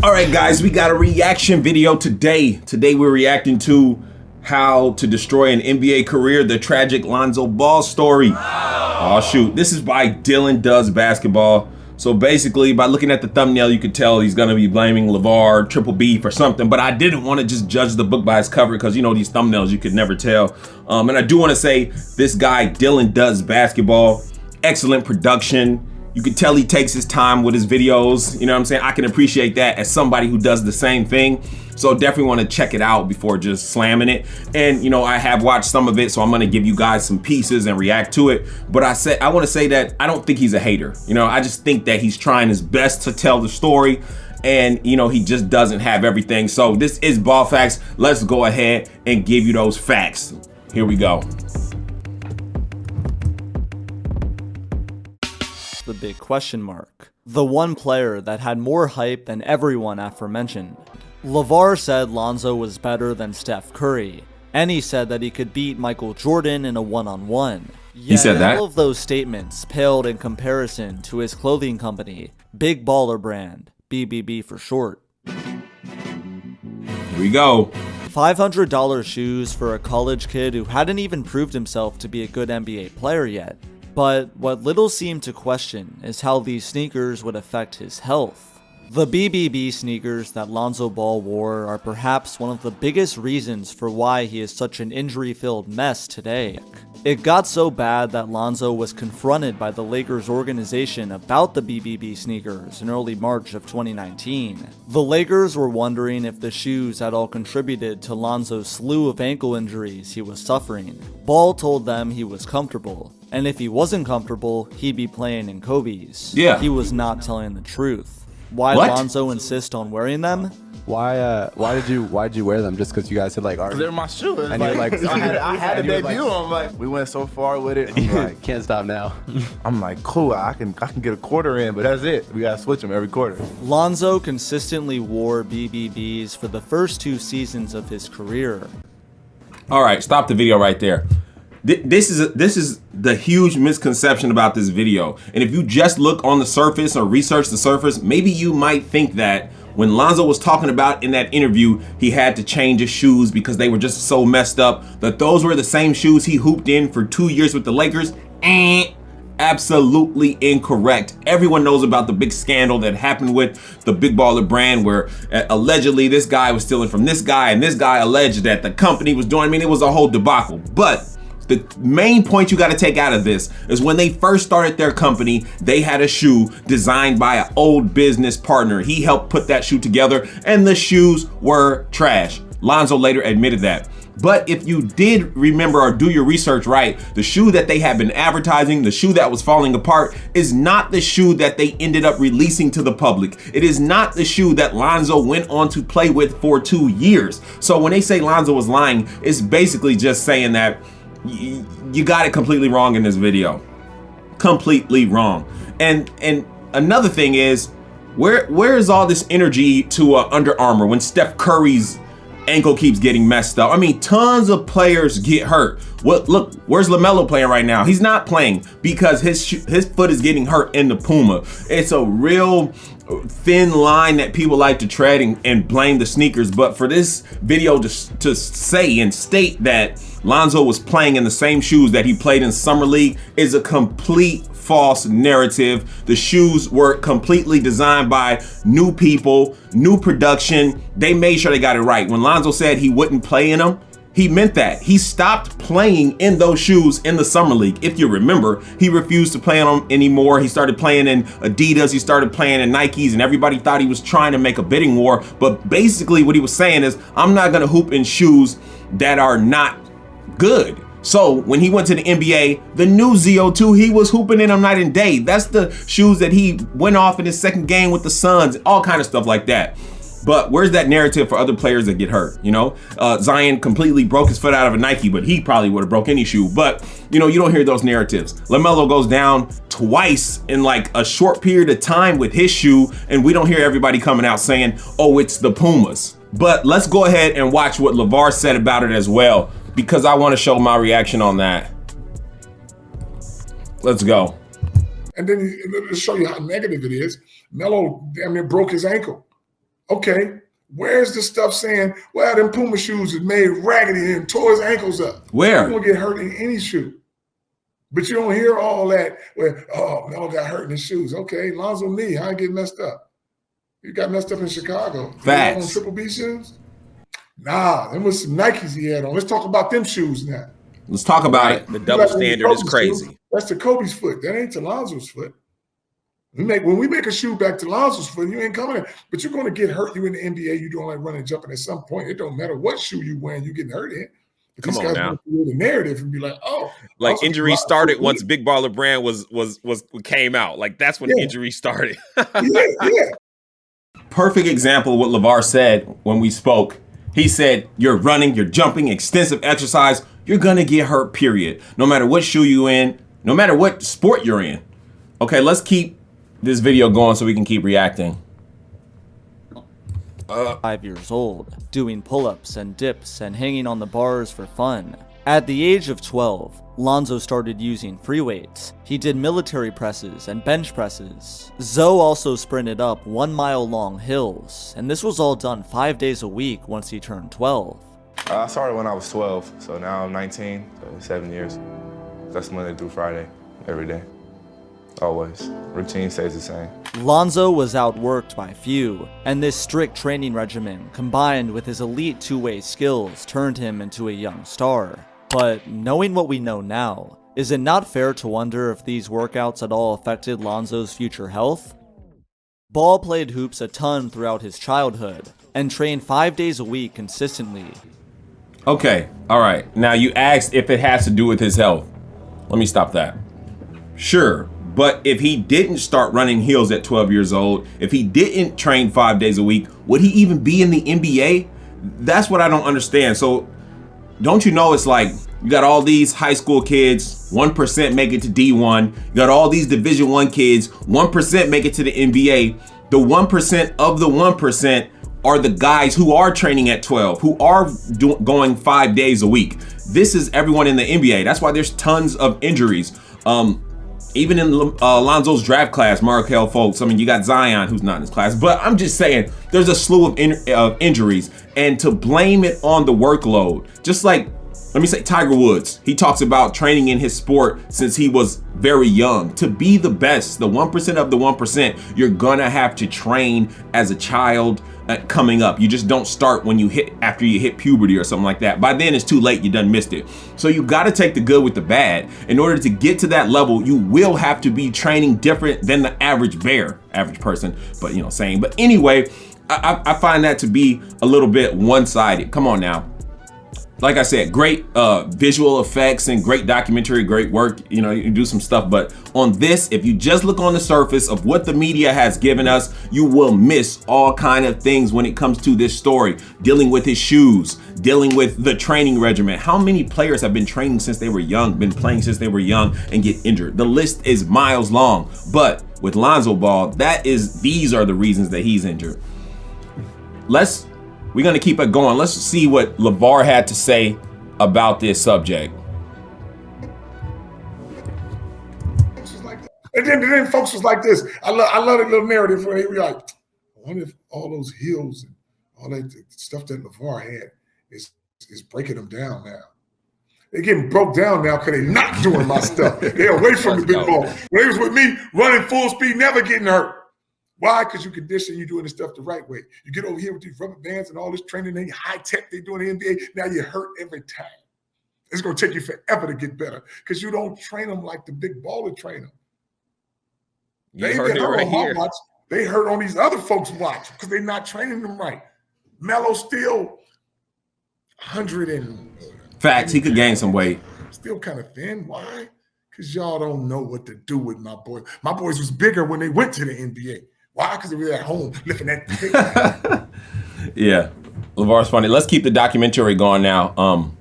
All right, guys, we got a reaction video today. Today we're reacting to how to destroy an NBA career, the tragic Lonzo Ball story. Oh shoot, this is by Dylan Does Basketball. So basically, by looking at the thumbnail, you could tell he's gonna be blaming Lavar Triple B for something, but I didn't want to just judge the book by its cover because you know these thumbnails, you could never tell. And I do want to say this guy, Dylan Does Basketball, excellent production. You can tell he takes his time with his videos. You know what I'm saying? I can appreciate that as somebody who does the same thing. So definitely want to check it out before just slamming it. And you know, I have watched some of it, so I'm gonna give you guys some pieces and react to it. But I want to say that I don't think he's a hater. You know, I just think that he's trying his best to tell the story. And you know, he just doesn't have everything. So this is Ball Facts. Let's go ahead and give you those facts. Here we go. The big question mark. The one player that had more hype than everyone aforementioned. Lavar said Lonzo was better than Steph Curry, and he said that he could beat Michael Jordan in a one-on-one. He said that? All of those statements paled in comparison to his clothing company, Big Baller Brand, BBB for short. Here we go. $500 shoes for a college kid who hadn't even proved himself to be a good NBA player yet. But what little seemed to question is how these sneakers would affect his health. The BBB sneakers that Lonzo Ball wore are perhaps one of the biggest reasons for why he is such an injury-filled mess today. It got so bad that Lonzo was confronted by the Lakers organization about the BBB sneakers in early March of 2019. The Lakers were wondering if the shoes had all contributed to Lonzo's slew of ankle injuries he was suffering. Ball told them he was comfortable, and if he wasn't comfortable, he'd be playing in Kobe's. Yeah. He was not telling the truth. Why What? Lonzo insist on wearing them? Why did you wear them? Just because you guys had like art? They're my shoes. And you're like, I had to and you're debut them. Like, we went so far with it. I'm like, can't stop now. I'm like, cool. I can get a quarter in, but that's it. We gotta switch them every quarter. Lonzo consistently wore BBBs for the first 2 seasons of his career. All right, stop the video right there. This is the huge misconception about this video. And if you just look on the surface or research the surface, maybe you might think that when Lonzo was talking about in that interview, he had to change his shoes because they were just so messed up, that those were the same shoes he hooped in for 2 years with the Lakers. Absolutely incorrect. Everyone knows about the big scandal that happened with the Big Baller Brand, where allegedly this guy was stealing from this guy, and this guy alleged that the company was doing. I mean, it was a whole debacle. But the main point you got to take out of this is when they first started their company, they had a shoe designed by an old business partner. He helped put that shoe together, and the shoes were trash. Lonzo later admitted that. But if you did remember or do your research right, the shoe that they had been advertising, the shoe that was falling apart, is not the shoe that they ended up releasing to the public. It is not the shoe that Lonzo went on to play with for 2 years. So when they say Lonzo was lying, it's basically just saying that you got it completely wrong in this video. Completely wrong. And another thing is, where is all this energy to Under Armour when Steph Curry's ankle keeps getting messed up? I mean, tons of players get hurt. Look, where's LaMelo playing right now? He's not playing because his foot is getting hurt in the Puma. It's a real thin line that people like to tread and blame the sneakers. But for this video to say and state that Lonzo was playing in the same shoes that he played in Summer League is a complete false narrative. The shoes were completely designed by new people, new production. They made sure they got it right. When Lonzo said he wouldn't play in them, he meant that. He stopped playing in those shoes in the Summer League. If you remember, he refused to play in them anymore. He started playing in Adidas. He started playing in Nikes, and everybody thought he was trying to make a bidding war. But basically what he was saying is, I'm not going to hoop in shoes that are not good. So when he went to the NBA, the new ZO2, he was hooping in them night and day. That's the shoes that he went off in his second game with the Suns, all kind of stuff like that. But where's that narrative for other players that get hurt? You know, Zion completely broke his foot out of a Nike, but he probably would have broke any shoe. But, you know, you don't hear those narratives. LaMelo goes down twice in like a short period of time with his shoe, and we don't hear everybody coming out saying, oh, it's the Pumas. But let's go ahead and watch what Lavar said about it as well, because I want to show my reaction on that. Let's go. And then to show you how negative it is, Melo damn near broke his ankle. Okay, where's the stuff saying, well, them Puma shoes is made raggedy and tore his ankles up? Where? You're going to get hurt in any shoe. But you don't hear all that where, oh, Melo got hurt in his shoes. Okay, Lonzo knee, how he get messed up? He got messed up in Chicago. Facts. On Triple B shoes? Nah, them was some Nikes he had on. Let's talk about them shoes now. Let's talk about it. The double standard is crazy. Shoe, that's to Kobe's foot. That ain't to Lonzo's foot. When we make a shoe back to Lonzo's foot, you ain't coming in. But you're going to get hurt. You in the NBA, you doing like running and jumping at some point. It don't matter what shoe you wearing, you getting hurt in. But Come these on guys now. want to create a narrative and be like, oh. Like injury started once Big Baller Brand was came out. Like that's when injury started. yeah. Perfect example of what Lavar said when we spoke. He said, you're running, you're jumping, extensive exercise, you're gonna get hurt, period. No matter what shoe you in, no matter what sport you're in. Okay, let's keep this video going so we can keep reacting. 5 years old, doing pull-ups and dips and hanging on the bars for fun. At the age of 12, Lonzo started using free weights. He did military presses and bench presses. Zoe also sprinted up 1 mile long hills, and this was all done 5 days a week once he turned 12. I started when I was 12, so now I'm 19, so 7 years. That's Monday through Friday, every day. Always. Routine stays the same. Lonzo was outworked by few, and this strict training regimen, combined with his elite two-way skills, turned him into a young star. But knowing what we know now, is it not fair to wonder if these workouts at all affected Lonzo's future health? Ball played hoops a ton throughout his childhood, and trained 5 days a week consistently. Okay, all right. Now you asked if it has to do with his health. Let me stop that. Sure. But if he didn't start running heels at 12 years old, if he didn't train 5 days a week, would he even be in the NBA? That's what I don't understand. So don't you know it's like you got all these high school kids, 1% make it to D1. You got all these Division I kids, 1% make it to the NBA. The 1% of the 1% are the guys who are training at 12, who are going 5 days a week. This is everyone in the NBA. That's why there's tons of injuries. Even in Lonzo's draft class, Markel folks, I mean, you got Zion, who's not in his class, but I'm just saying there's a slew of injuries, and to blame it on the workload, just like, let me say Tiger Woods, he talks about training in his sport since he was very young. To be the best, the 1% of the 1%, you're gonna have to train as a child coming up. You just don't start when after you hit puberty or something like that. By then it's too late, you done missed it. So you gotta take the good with the bad. In order to get to that level, you will have to be training different than the average person, but saying. But anyway, I find that to be a little bit one-sided. Come on now. Like I said, great visual effects and great documentary, great work. You can do some stuff, but on this, if you just look on the surface of what the media has given us, you will miss all kind of things when it comes to this story. Dealing with his shoes, dealing with the training regimen. How many players have been training since they were young, been playing since they were young and get injured? The list is miles long, but with Lonzo Ball, these are the reasons that he's injured. We're going to keep it going. Let's see what Lavar had to say about this subject. And then folks was like this. I love the little narrative where we're like, I wonder if all those heels and all that stuff that Lavar had is breaking them down now. They're getting broke down now because they're not doing my stuff. They're away from the big ball. When they was with me, running full speed, never getting hurt. Why? Because you condition, you doing this stuff the right way. You get over here with these rubber bands and all this training, they high tech they doing in the NBA. Now you're hurt every time. It's going to take you forever to get better because you don't train them like the big baller train them. They hurt right here. Watch. They hurt on these other folks' watch because they're not training them right. Melo still 100 and facts. He could gain some weight. Still kind of thin. Why? Because y'all don't know what to do with my boys. My boys was bigger when they went to the NBA. Why? Because they were at home lifting that. Yeah, Lavar's funny. Let's keep the documentary going now.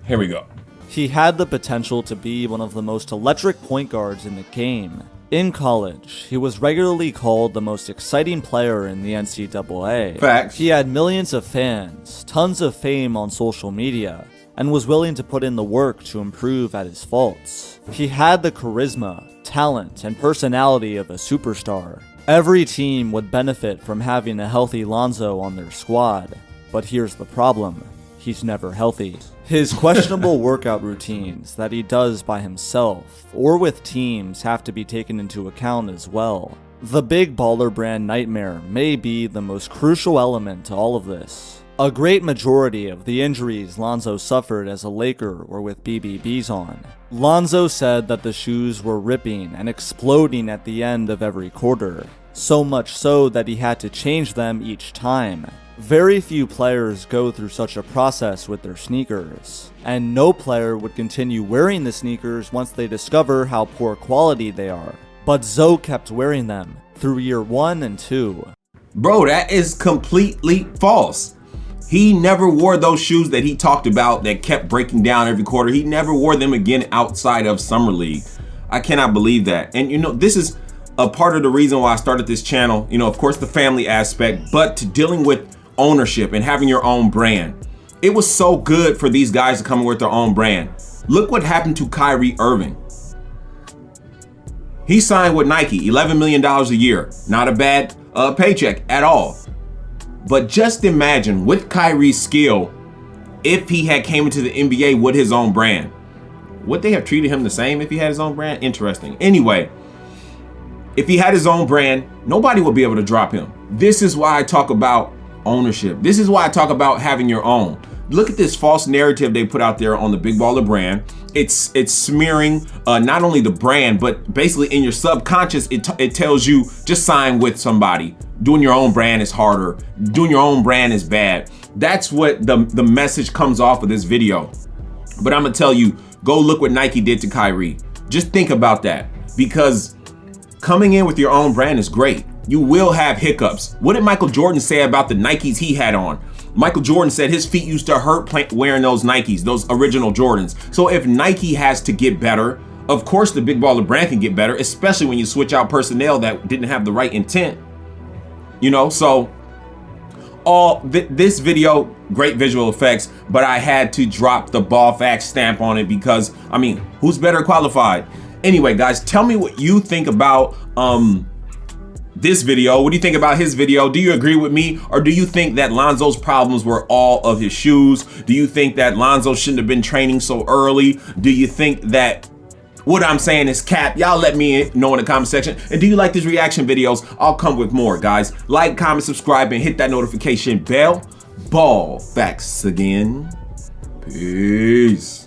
Here we go. He had the potential to be one of the most electric point guards in the game. In college, he was regularly called the most exciting player in the NCAA. Facts. He had millions of fans, tons of fame on social media, and was willing to put in the work to improve at his faults. He had the charisma, talent, and personality of a superstar. Every team would benefit from having a healthy Lonzo on their squad, but here's the problem. He's never healthy. His questionable workout routines that he does by himself or with teams have to be taken into account as well. The Big Baller Brand nightmare may be the most crucial element to all of this. A great majority of the injuries Lonzo suffered as a Laker were with BBBs on. Lonzo said that the shoes were ripping and exploding at the end of every quarter, so much so that he had to change them each time. Very few players go through such a process with their sneakers, and no player would continue wearing the sneakers once they discover how poor quality they are. But Zoe kept wearing them through year 1 and 2. Bro, that is completely false. He never wore those shoes that he talked about that kept breaking down every quarter. He never wore them again outside of Summer League. I cannot believe that. And you know, this is a part of the reason why I started this channel. You know, of course, the family aspect, but to dealing with ownership and having your own brand. It was so good for these guys to come with their own brand. Look what happened to Kyrie Irving. He signed with Nike, $11 million a year. Not a bad paycheck at all. But just imagine with Kyrie's skill, if he had came into the NBA with his own brand, would they have treated him the same if he had his own brand? Interesting. Anyway, if he had his own brand, nobody would be able to drop him. This is why I talk about ownership. This is why I talk about having your own. Look at this false narrative they put out there on the Big Baller Brand. It's smearing not only the brand, but basically in your subconscious, it tells you just sign with somebody. Doing your own brand is harder. Doing your own brand is bad. That's what the message comes off of this video. But I'm gonna tell you, go look what Nike did to Kyrie. Just think about that, because coming in with your own brand is great. You will have hiccups. What did Michael Jordan say about the Nikes he had on? Michael Jordan said his feet used to hurt wearing those Nikes, those original Jordans. So if Nike has to get better, of course the Big Baller Brand can get better, especially when you switch out personnel that didn't have the right intent. You know, so this video, great visual effects, but I had to drop the ball facts stamp on it because, I mean, who's better qualified? Anyway, guys, tell me what you think about this video. What do you think about his video? Do you agree with me, or do you think that Lonzo's problems were all of his shoes? Do you think that Lonzo shouldn't have been training so early? Do you think that what I'm saying is cap? Y'all let me know in the comment section. And do you like these reaction videos? I'll come with more, guys. Like, comment, subscribe, and hit that notification bell. Ball facts again. Peace.